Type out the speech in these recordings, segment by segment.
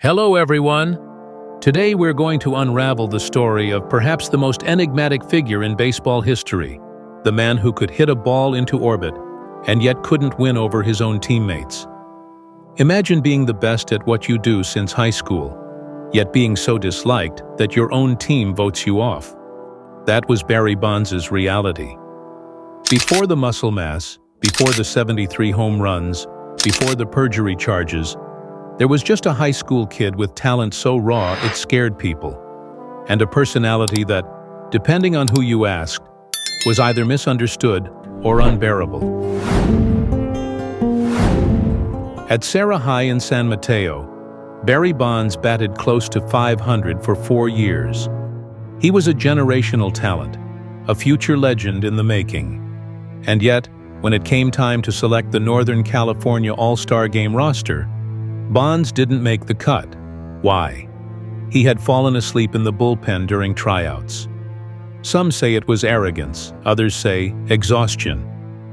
Hello everyone! Today we're going to unravel the story of perhaps the most enigmatic figure in baseball history, the man who could hit a ball into orbit and yet couldn't win over his own teammates. Imagine being the best at what you do since high school, yet being so disliked that your own team votes you off. That was BarryBonds' reality. Before the muscle mass, before the 73 home runs, before the perjury charges, there was just a high school kid with talent so raw it scared people, and a personality that, depending on who you asked, was either misunderstood or unbearable. At Serra High in San Mateo, BarryBonds batted close to .500 for 4 years. He was a generational talent, a future legend in the making. And yet, when it came time to select the Northern California All-Star Game roster, Bonds didn't make the cut. Why? He had fallen asleep in the bullpen during tryouts. Some say it was arrogance, others say exhaustion,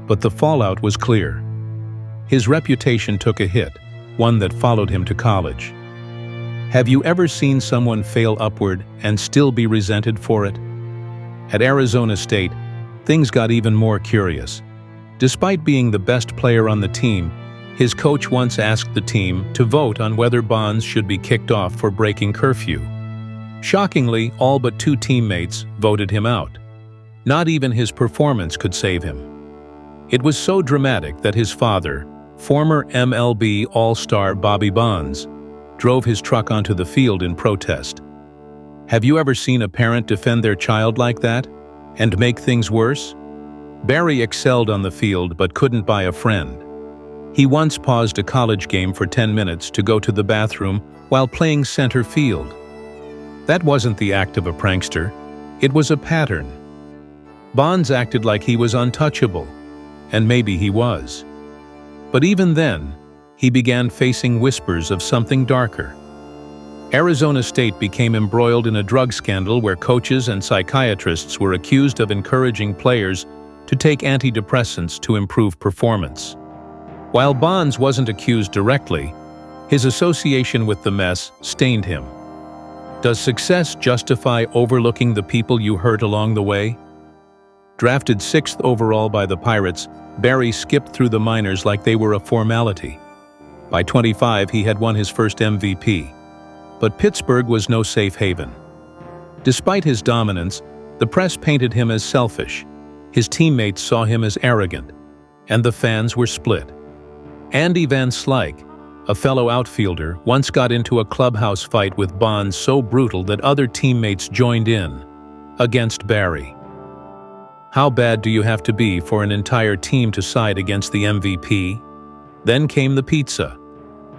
but the fallout was clear. His reputation took a hit, one that followed him to college. Have you ever seen someone fail upward and still be resented for it? At Arizona State, things got even more curious. Despite being the best player on the team, his coach once asked the team to vote on whether Bonds should be kicked off for breaking curfew. Shockingly, all but 2 teammates voted him out. Not even his performance could save him. It was so dramatic that his father, former MLB All-Star Bobby Bonds, drove his truck onto the field in protest. Have you ever seen a parent defend their child like that and make things worse? Barry excelled on the field but couldn't buy a friend. He once paused a college game for 10 minutes to go to the bathroom while playing center field. That wasn't the act of a prankster, it was a pattern. Bonds acted like he was untouchable, and maybe he was. But even then, he began facing whispers of something darker. Arizona State became embroiled in a drug scandal where coaches and psychiatrists were accused of encouraging players to take antidepressants to improve performance. While Bonds wasn't accused directly, his association with the mess stained him. Does success justify overlooking the people you hurt along the way? Drafted 6th overall by the Pirates, Barry skipped through the minors like they were a formality. By 25, he had won his first MVP. But Pittsburgh was no safe haven. Despite his dominance, the press painted him as selfish, his teammates saw him as arrogant, and the fans were split. Andy Van Slyke, a fellow outfielder, once got into a clubhouse fight with Bonds so brutal that other teammates joined in, against Barry. How bad do you have to be for an entire team to side against the MVP? Then came the pizza.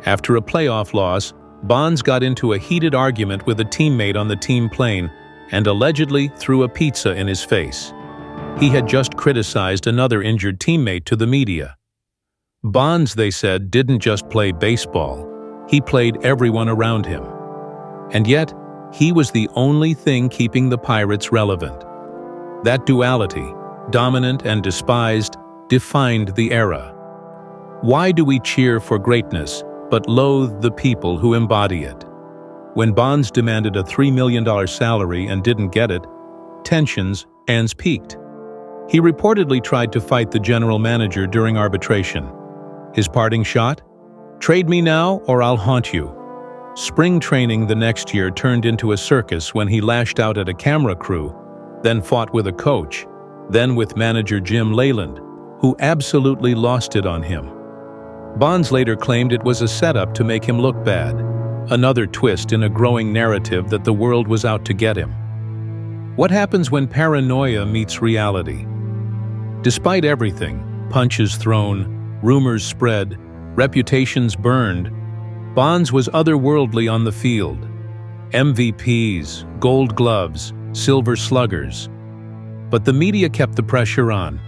After a playoff loss, Bonds got into a heated argument with a teammate on the team plane and allegedly threw a pizza in his face. He had just criticized another injured teammate to the media. Bonds, they said, didn't just play baseball, he played everyone around him. And yet, he was the only thing keeping the Pirates relevant. That duality, dominant and despised, defined the era. Why do we cheer for greatness but loathe the people who embody it? When Bonds demanded a $3 million salary and didn't get it, tensions peaked. He reportedly tried to fight the general manager during arbitration. His parting shot? Trade me now or I'll haunt you. Spring training the next year turned into a circus when he lashed out at a camera crew, then fought with a coach, then with manager Jim Leyland, who absolutely lost it on him. Bonds later claimed it was a setup to make him look bad, another twist in a growing narrative that the world was out to get him. What happens when paranoia meets reality? Despite everything, punches thrown, rumors spread, reputations burned, Bonds was otherworldly on the field. MVPs, Gold Gloves, Silver Sluggers. But the media kept the pressure on.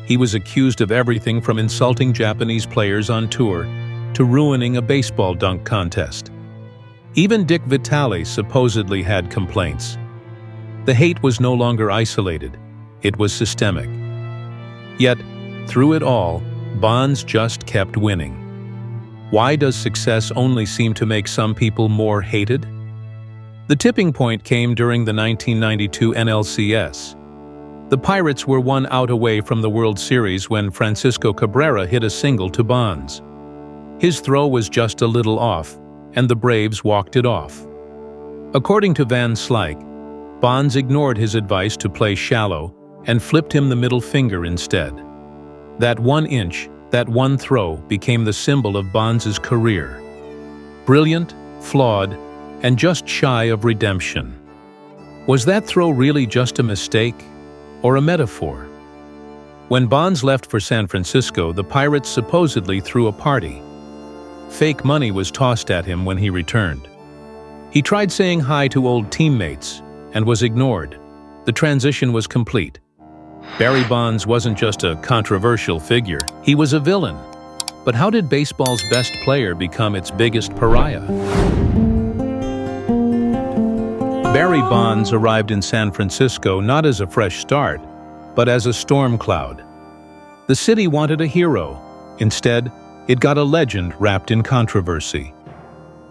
He was accused of everything from insulting Japanese players on tour to ruining a baseball dunk contest. Even Dick Vitale supposedly had complaints. The hate was no longer isolated, it was systemic. Yet, through it all, Bonds just kept winning. Why does success only seem to make some people more hated? The tipping point came during the 1992 NLCS. The Pirates were 1 out away from the World Series when Francisco Cabrera hit a single to Bonds. His throw was just a little off, and the Braves walked it off. According to Van Slyke, Bonds ignored his advice to play shallow and flipped him the middle finger instead. That 1 inch, that one throw became the symbol of Bonds' career. Brilliant, flawed, and just shy of redemption. Was that throw really just a mistake or a metaphor? When Bonds left for San Francisco, the Pirates supposedly threw a party. Fake money was tossed at him when he returned. He tried saying hi to old teammates and was ignored. The transition was complete. BarryBonds wasn't just a controversial figure, he was a villain. But how did baseball's best player become its biggest pariah? Barry Bonds arrived in San Francisco not as a fresh start, but as a storm cloud. The city wanted a hero. Instead, it got a legend wrapped in controversy.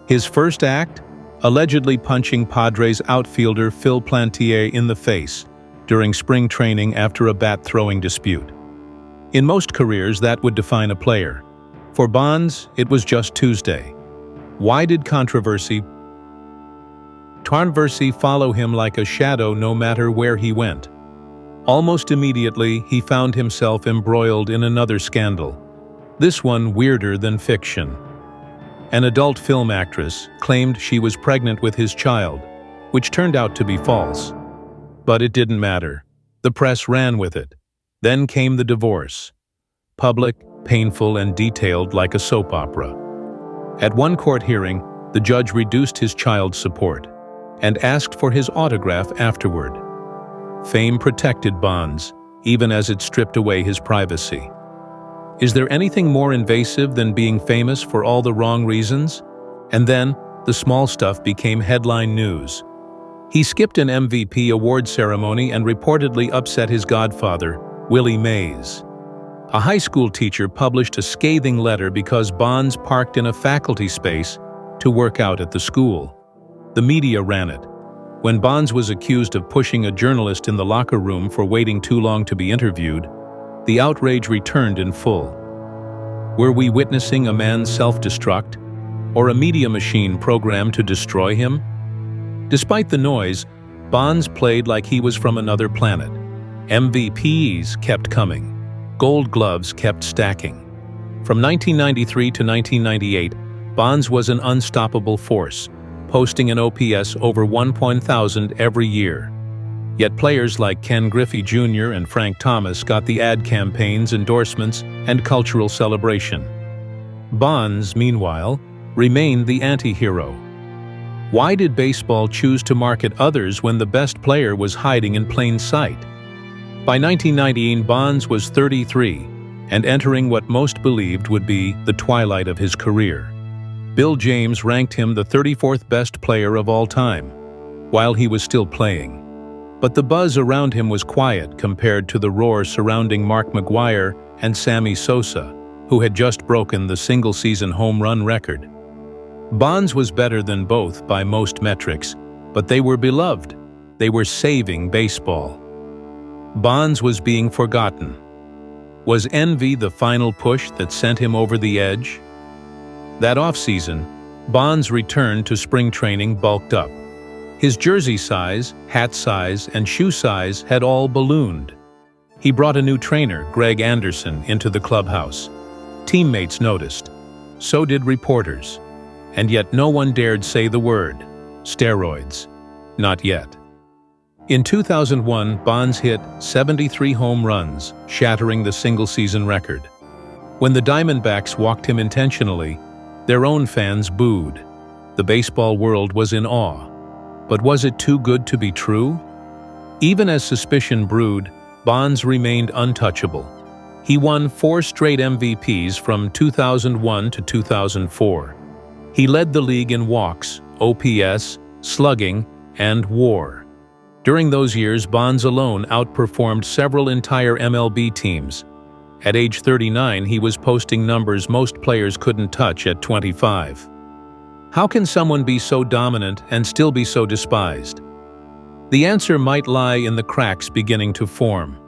His first act? Allegedly punching Padres outfielder Phil Plantier in the face during spring training after a bat-throwing dispute. In most careers, that would define a player. For Bonds, it was just Tuesday. Why did controversy follow him like a shadow no matter where he went? Almost immediately, he found himself embroiled in another scandal. This one weirder than fiction. An adult film actress claimed she was pregnant with his child, which turned out to be false. But it didn't matter. The press ran with it. Then came the divorce. Public, painful, and detailed like a soap opera. At one court hearing, the judge reduced his child's support and asked for his autograph afterward. Fame protected Bonds, even as it stripped away his privacy. Is there anything more invasive than being famous for all the wrong reasons? And then, the small stuff became headline news. He skipped an MVP award ceremony and reportedly upset his godfather, Willie Mays. A high school teacher published a scathing letter because Bonds parked in a faculty space to work out at the school. The media ran it. When Bonds was accused of pushing a journalist in the locker room for waiting too long to be interviewed, the outrage returned in full. Were we witnessing a man's self-destruct, or a media machine programmed to destroy him? Despite the noise, Bonds played like he was from another planet. MVPs kept coming. Gold gloves kept stacking. From 1993 to 1998, Bonds was an unstoppable force, posting an OPS over 1,000 every year. Yet players like Ken Griffey Jr. and Frank Thomas got the ad campaigns, endorsements, and cultural celebration. Bonds, meanwhile, remained the anti-hero. Why did baseball choose to market others when the best player was hiding in plain sight? By 1919, Bonds was 33 and entering what most believed would be the twilight of his career. Bill James ranked him the 34th best player of all time, while he was still playing. But the buzz around him was quiet compared to the roar surrounding Mark McGwire and Sammy Sosa, who had just broken the single-season home run record. Bonds was better than both by most metrics, but they were beloved. They were saving baseball. Bonds was being forgotten. Was envy the final push that sent him over the edge? That offseason, Bonds returned to spring training bulked up. His jersey size, hat size, and shoe size had all ballooned. He brought a new trainer, Greg Anderson, into the clubhouse. Teammates noticed. So did reporters. And yet no one dared say the word. Steroids. Not yet. In 2001, Bonds hit 73 home runs, shattering the single-season record. When the Diamondbacks walked him intentionally, their own fans booed. The baseball world was in awe. But was it too good to be true? Even as suspicion brewed, Bonds remained untouchable. He won 4 straight MVPs from 2001 to 2004. He led the league in walks, OPS, slugging, and WAR. During those years, Bonds alone outperformed several entire MLB teams. At age 39, he was posting numbers most players couldn't touch at 25. How can someone be so dominant and still be so despised? The answer might lie in the cracks beginning to form.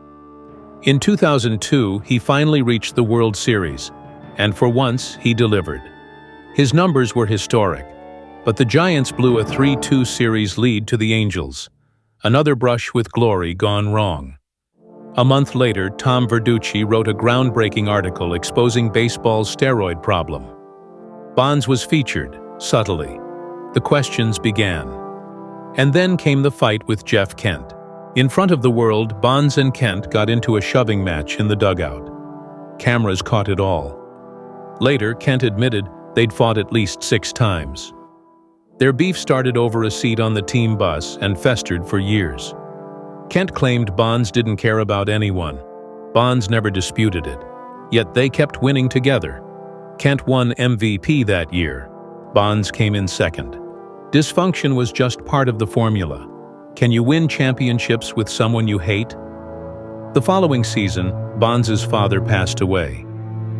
In 2002, he finally reached the World Series, and for once, he delivered. His numbers were historic, but the Giants blew a 3-2 series lead to the Angels. Another brush with glory gone wrong. A month later, Tom Verducci wrote a groundbreaking article exposing baseball's steroid problem. Bonds was featured, subtly. The questions began. And then came the fight with Jeff Kent. In front of the world, Bonds and Kent got into a shoving match in the dugout. Cameras caught it all. Later, Kent admitted they'd fought at least 6 times. Their beef started over a seat on the team bus and festered for years. Kent claimed Bonds didn't care about anyone. Bonds never disputed it. Yet they kept winning together. Kent won MVP that year. Bonds came in second. Dysfunction was just part of the formula. Can you win championships with someone you hate? The following season, Bonds' father passed away.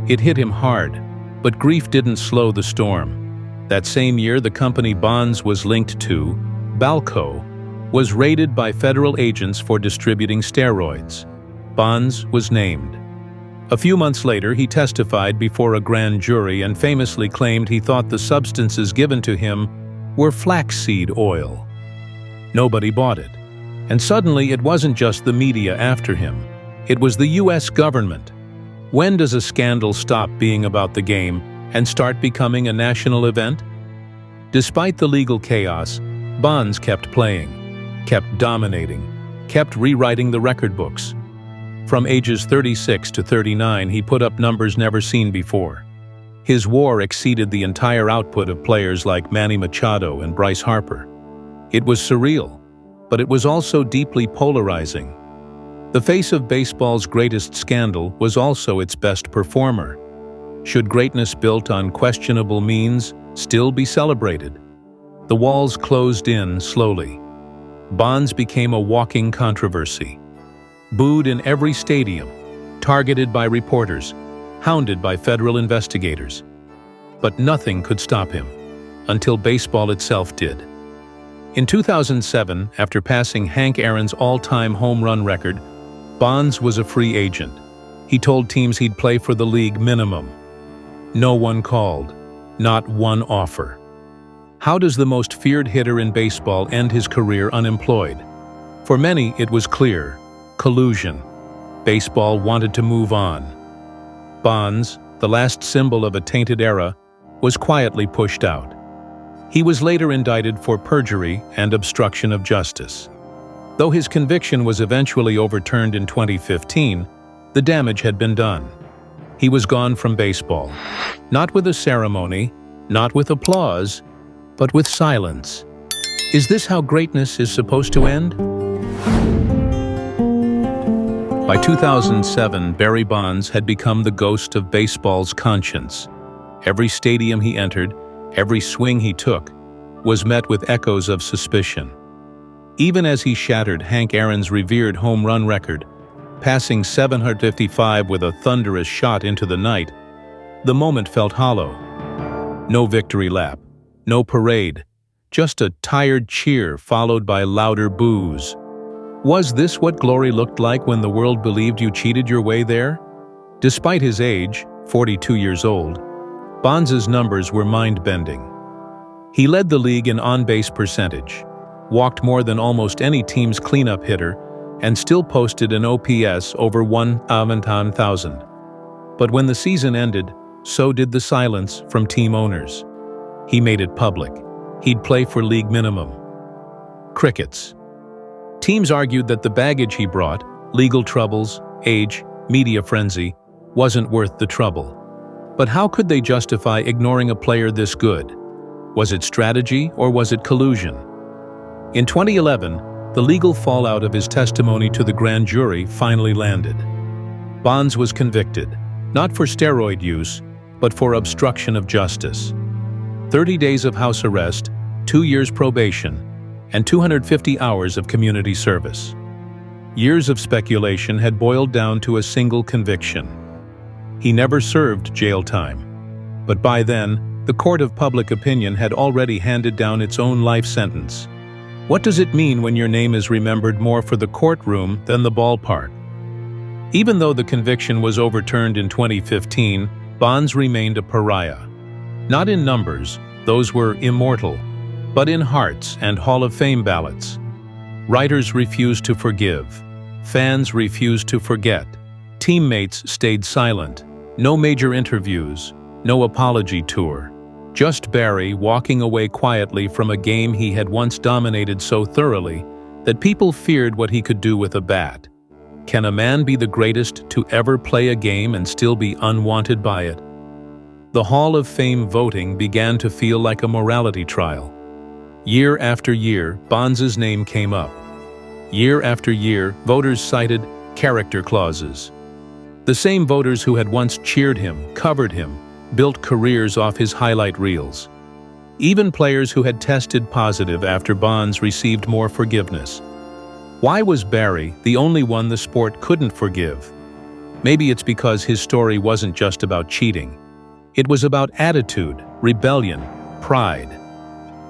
It hit him hard, but grief didn't slow the storm. That same year, the company Bonds was linked to, Balco, was raided by federal agents for distributing steroids. Bonds was named. A few months later, he testified before a grand jury and famously claimed he thought the substances given to him were flaxseed oil. Nobody bought it. And suddenly, it wasn't just the media after him. It was the U.S. government. When does a scandal stop being about the game and start becoming a national event? Despite the legal chaos, Bonds kept playing, kept dominating, kept rewriting the record books. From ages 36 to 39, he put up numbers never seen before. His WAR exceeded the entire output of players like Manny Machado and Bryce Harper. It was surreal, but it was also deeply polarizing. The face of baseball's greatest scandal was also its best performer. Should greatness built on questionable means still be celebrated? The walls closed in slowly. Bonds became a walking controversy. Booed in every stadium, targeted by reporters, hounded by federal investigators. But nothing could stop him, until baseball itself did. In 2007, after passing Hank Aaron's all-time home run record, Bonds was a free agent. He told teams he'd play for the league minimum. No one called, not one offer. How does the most feared hitter in baseball end his career unemployed? For many, it was clear: collusion. Baseball wanted to move on. Bonds, the last symbol of a tainted era, was quietly pushed out. He was later indicted for perjury and obstruction of justice. Though his conviction was eventually overturned in 2015, the damage had been done. He was gone from baseball, not with a ceremony, not with applause, but with silence. Is this how greatness is supposed to end? By 2007, BarryBonds had become the ghost of baseball's conscience. Every stadium he entered, every swing he took, was met with echoes of suspicion. Even as he shattered Hank Aaron's revered home run record, passing 755 with a thunderous shot into the night, the moment felt hollow. No victory lap, no parade, just a tired cheer followed by louder boos. Was this what glory looked like when the world believed you cheated your way there? Despite his age, 42 years old, Bonds' numbers were mind-bending. He led the league in on-base percentage, walked more than almost any team's cleanup hitter, and still posted an OPS over 1,000. But when the season ended, so did the silence from team owners. He made it public. He'd play for league minimum. Crickets. Teams argued that the baggage he brought, legal troubles, age, media frenzy, wasn't worth the trouble. But how could they justify ignoring a player this good? Was it strategy or was it collusion? In 2011, the legal fallout of his testimony to the grand jury finally landed. Bonds was convicted, not for steroid use, but for obstruction of justice. 30 days of house arrest, 2 years probation, and 250 hours of community service. Years of speculation had boiled down to a single conviction. He never served jail time. But by then, the court of public opinion had already handed down its own life sentence. What does it mean when your name is remembered more for the courtroom than the ballpark? Even though the conviction was overturned in 2015, Bonds remained a pariah. Not in numbers, those were immortal, but in hearts and Hall of Fame ballots. Writers refused to forgive. Fans refused to forget. Teammates stayed silent. No major interviews, no apology tour. Just Barry walking away quietly from a game he had once dominated so thoroughly that people feared what he could do with a bat. Can a man be the greatest to ever play a game and still be unwanted by it? The Hall of Fame voting began to feel like a morality trial. Year after year, Bonds' name came up. Year after year, voters cited character clauses. The same voters who had once cheered him, covered him, built careers off his highlight reels. Even players who had tested positive after Bonds received more forgiveness. Why was Barry the only one the sport couldn't forgive? Maybe it's because his story wasn't just about cheating. It was about attitude, rebellion, pride.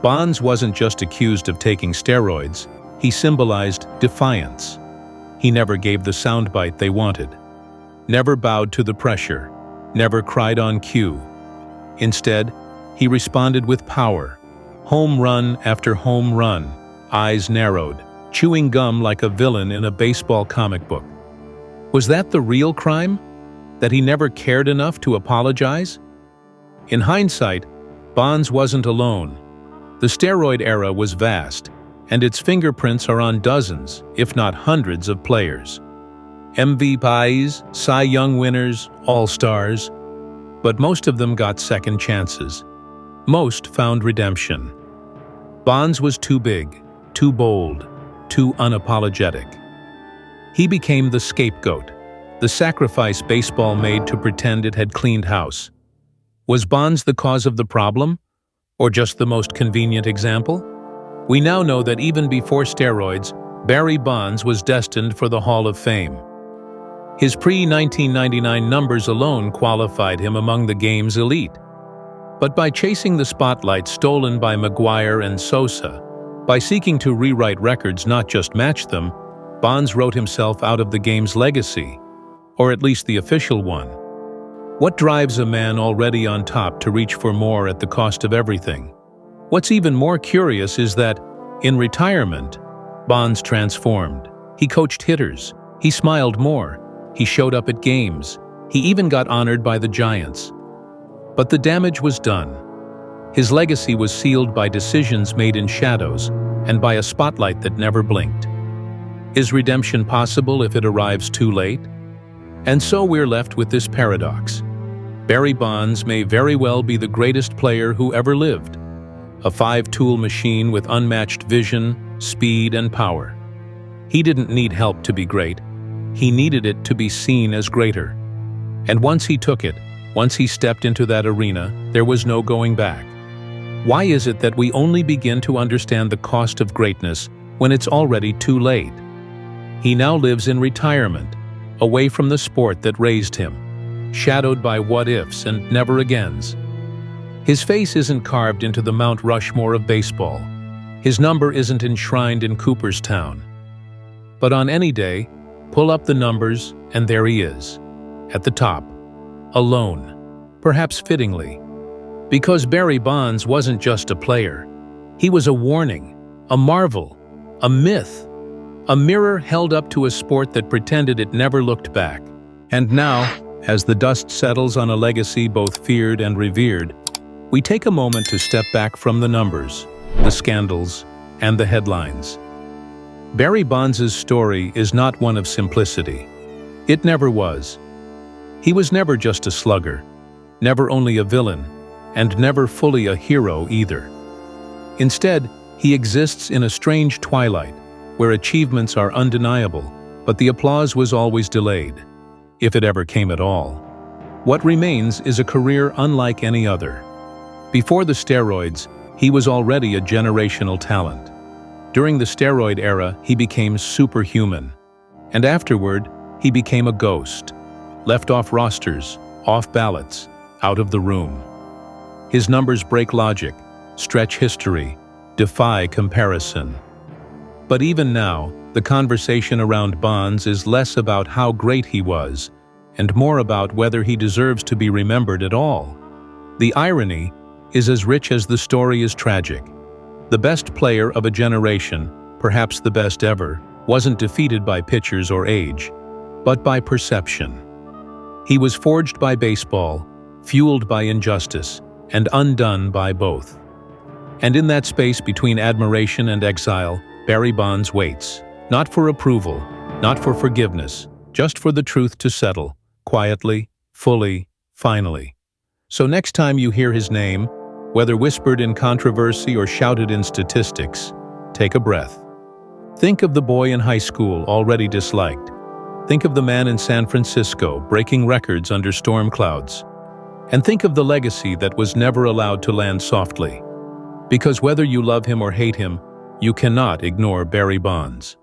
Bonds wasn't just accused of taking steroids, he symbolized defiance. He never gave the soundbite they wanted. Never bowed to the pressure. Never cried on cue. Instead, he responded with power. Home run after home run, eyes narrowed, chewing gum like a villain in a baseball comic book. Was that the real crime? That he never cared enough to apologize? In hindsight, Bonds wasn't alone. The steroid era was vast, and its fingerprints are on dozens, if not hundreds of players. MVPs, Cy Young winners, All-Stars, but most of them got second chances. Most found redemption. Bonds was too big, too bold, too unapologetic. He became the scapegoat, the sacrifice baseball made to pretend it had cleaned house. Was Bonds the cause of the problem, or just the most convenient example? We now know that even before steroids, Barry Bonds was destined for the Hall of Fame. His pre-1999 numbers alone qualified him among the game's elite. But by chasing the spotlight stolen by McGwire and Sosa, by seeking to rewrite records, not just match them, Bonds wrote himself out of the game's legacy, or at least the official one. What drives a man already on top to reach for more at the cost of everything? What's even more curious is that, in retirement, Bonds transformed. He coached hitters. He smiled more. He showed up at games. He even got honored by the Giants. But the damage was done. His legacy was sealed by decisions made in shadows and by a spotlight that never blinked. Is redemption possible if it arrives too late? And so we're left with this paradox. Barry Bonds may very well be the greatest player who ever lived. A five-tool machine with unmatched vision, speed, and power. He didn't need help to be great. He needed it to be seen as greater. And once he took it, once he stepped into that arena, there was no going back. Why is it that we only begin to understand the cost of greatness when it's already too late? He now lives in retirement, away from the sport that raised him, shadowed by what-ifs and never-agains. His face isn't carved into the Mount Rushmore of baseball. His number isn't enshrined in Cooperstown. But on any day, pull up the numbers, and there he is, at the top, alone, perhaps fittingly. Because Barry Bonds wasn't just a player. He was a warning, a marvel, a myth, a mirror held up to a sport that pretended it never looked back. And now, as the dust settles on a legacy both feared and revered, we take a moment to step back from the numbers, the scandals, and the headlines. Barry Bonds' story is not one of simplicity. It never was. He was never just a slugger, never only a villain, and never fully a hero either. Instead, he exists in a strange twilight, where achievements are undeniable, but the applause was always delayed, if it ever came at all. What remains is a career unlike any other. Before the steroids, he was already a generational talent. During the steroid era, he became superhuman. And afterward, he became a ghost, left off rosters, off ballots, out of the room. His numbers break logic, stretch history, defy comparison. But even now, the conversation around Bonds is less about how great he was, and more about whether he deserves to be remembered at all. The irony is as rich as the story is tragic. The best player of a generation, perhaps the best ever, wasn't defeated by pitchers or age, but by perception. He was forged by baseball, fueled by injustice, and undone by both. And in that space between admiration and exile, Barry Bonds waits, not for approval, not for forgiveness, just for the truth to settle, quietly, fully, finally. So next time you hear his name, whether whispered in controversy or shouted in statistics, take a breath. Think of the boy in high school already disliked. Think of the man in San Francisco breaking records under storm clouds. And think of the legacy that was never allowed to land softly. Because whether you love him or hate him, you cannot ignore Barry Bonds.